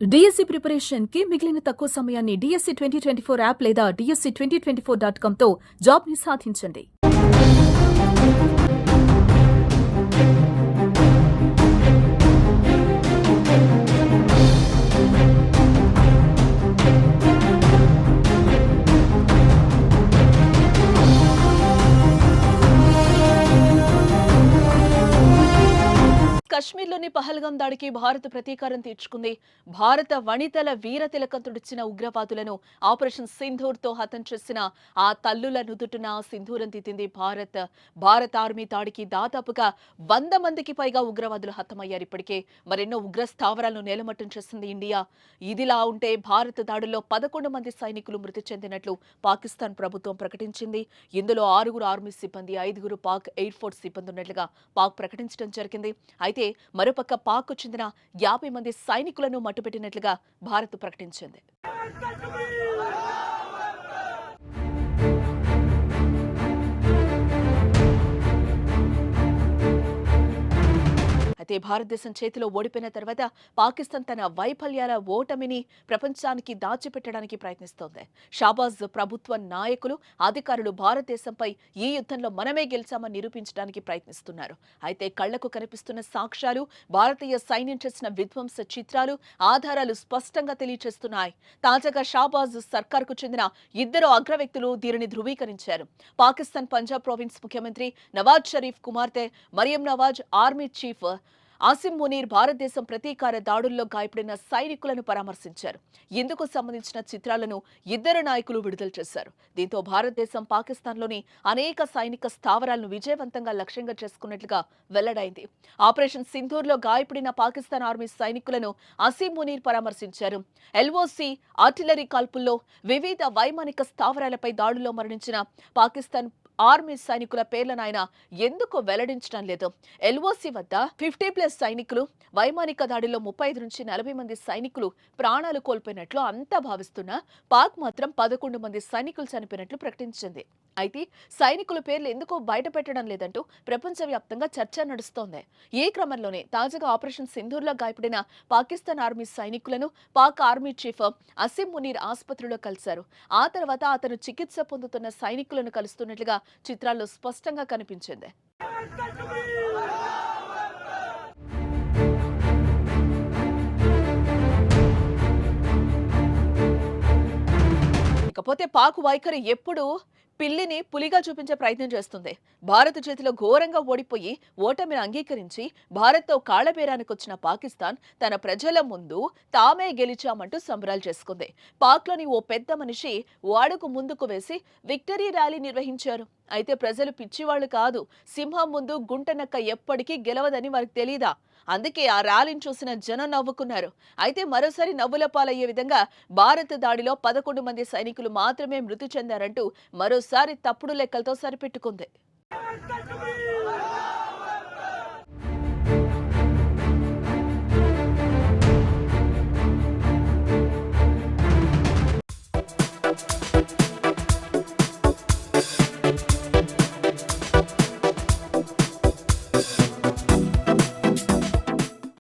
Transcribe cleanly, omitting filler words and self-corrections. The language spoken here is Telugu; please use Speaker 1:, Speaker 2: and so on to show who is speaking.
Speaker 1: డిఎస్సి ప్రిపరేషన్ కి మిగిలిన తక్కువ సమయాన్ని డిఎస్సి 2024 యాప్ లేదా DSC2024.com తో జాబ్ ని సాధించండి. కశ్మీర్లోని పహల్గాం దాడికి భారత్ ప్రతీకారం తీర్చుకుంది. భారత వనితల వీర తిలకం తుడిచిన ఉగ్రవాదులను ఆపరేషన్ సింధూర్తో హతం చేసిన ఆ తల్లుల నుదుటున సింధూరం తీతింది భారత్. భారత ఆర్మీ దాడికి దాదాపుగా 100 మందికి పైగా ఉగ్రవాదులు హతమయ్యారు. ఇప్పటికే మరెన్నో ఉగ్ర స్థావరాలను నేలమట్టం చేసింది ఇండియా. ఇదిలా ఉంటే భారత దాడుల్లో 11 మంది సైనికులు మృతి చెందినట్లు పాకిస్తాన్ ప్రభుత్వం ప్రకటించింది. ఇందులో 6 ఆర్మీ సిబ్బంది, 5 పాక్ ఎయిర్ ఫోర్స్ సిబ్బంది ఉన్నట్లుగా పాక్ ప్రకటించడం జరిగింది. అయితే మరోపక్క పాక్ చెందిన 50 మంది సైనికులను మట్టుపెట్టినట్లుగా భారత్ ప్రకటించింది. అయితే భారతదేశం చేతిలో ఓడిపోయిన తర్వాత పాకిస్తాన్ తన వైఫల్యాల ఓటమిని ప్రపంచానికి దాచిపెట్టడానికి ప్రయత్నిస్తోంది. షాబాజ్ ప్రభుత్వ నాయకులు, అధికారులు భారతదేశంపై ఈ యుద్ధంలో మనమే గెలిచామని నిరూపించడానికి ప్రయత్నిస్తున్నారు. అయితే కళ్లకు కనిపిస్తున్న సాక్ష్యాలు, భారతీయ సైన్యం చేసిన విధ్వంస చిత్రాలు, ఆధారాలు స్పష్టంగా తెలియజేస్తున్నాయి. తాజాగా షాబాజ్ సర్కార్కు చెందిన 2 అగ్రవ్యక్తులు దీనిని ధృవీకరించారు. పాకిస్తాన్ పంజాబ్ ప్రావిన్స్ ముఖ్యమంత్రి నవాజ్ షరీఫ్ కుమార్తె మరియం నవాజ్, ఆర్మీ చీఫ్ ఆసిం మునీర్ భారతదేశం ప్రతీకార దాడుల్లో గాయపడిన సైనికులను పరామర్శించారు. ఇందుకు సంబంధించిన చిత్రాలను 2 నాయకులు విడుదల చేశారు. దీంతో భారతదేశం పాకిస్తాన్లోని అనేక సైనిక స్థావరాలను విజయవంతంగా లక్ష్యంగా చేసుకున్నట్లుగా వెల్లడైంది. ఆపరేషన్ సింధూర్లో గాయపడిన పాకిస్తాన్ ఆర్మీ సైనికులను ఆసిం మునీర్ పరామర్శించారు. LOC ఆర్టిలరీ కాల్పుల్లో వివిధ వైమానిక స్థావరాలపై దాడుల్లో మరణించిన పాకిస్తాన్ ఆర్మీ సైనికుల పేర్లను ఆయన ఎందుకు వెల్లడించడం లేదు. LOC వద్ద 50+ సైనికులు, వైమానిక దాడిలో 35 నుంచి 40 మంది సైనికులు ప్రాణాలు కోల్పోయినట్లు అంతా భావిస్తున్నా పాక్ మాత్రం 11 మంది సైనికులు చనిపోయినట్లు ప్రకటించింది. అయితే సైనికుల పేర్లు ఎందుకు బయట పెట్టడం లేదంటూ ప్రపంచవ్యాప్తంగా చర్చ నడుస్తోంది. ఈ క్రమంలోనే తాజాగా ఆపరేషన్ సింధూర్లో గాయపడిన పాకిస్తాన్ ఆర్మీ సైనికులను పాక్ ఆర్మీ చీఫ్ ఆసిం మునీర్ ఆసుపత్రిలో కలిశారు. ఆ తర్వాత అతను చికిత్స పొందుతున్న సైనికులను కలుస్తున్నట్లుగా చిత్రాల్లో స్పష్టంగా కనిపించింది. ఇకపోతే పాక్ వైఖరి ఎప్పుడు పిల్లిని పులిగా చూపించే ప్రయత్నం చేస్తుంది. భారత్ చేతిలో ఘోరంగా ఓడిపోయి ఓటమిని అంగీకరించి భారత్తో కాళ్లబేరానికి వచ్చిన పాకిస్తాన్ తన ప్రజల ముందు తామే గెలిచామంటూ సంబరాలు చేసుకుంది. పాక్లోని ఓ పెద్ద మనిషి ఓ అడుగు ముందుకు వేసి విక్టరీ ర్యాలీ నిర్వహించారు. అయితే ప్రజలు పిచ్చివాళ్లు కాదు, సింహం ముందు గుంటనక్క ఎప్పటికీ గెలవదని వారికి తెలీదా? అందుకే ఆ ర్యాలీని చూసిన జనం నవ్వుకున్నారు. అయితే మరోసారి నవ్వుల పాలయ్యే విధంగా భారత్ దాడిలో 11 మంది సైనికులు మాత్రమే మృతి చెందారంటూ మరోసారి తప్పుడు లెక్కలతో సరిపెట్టుకుంది.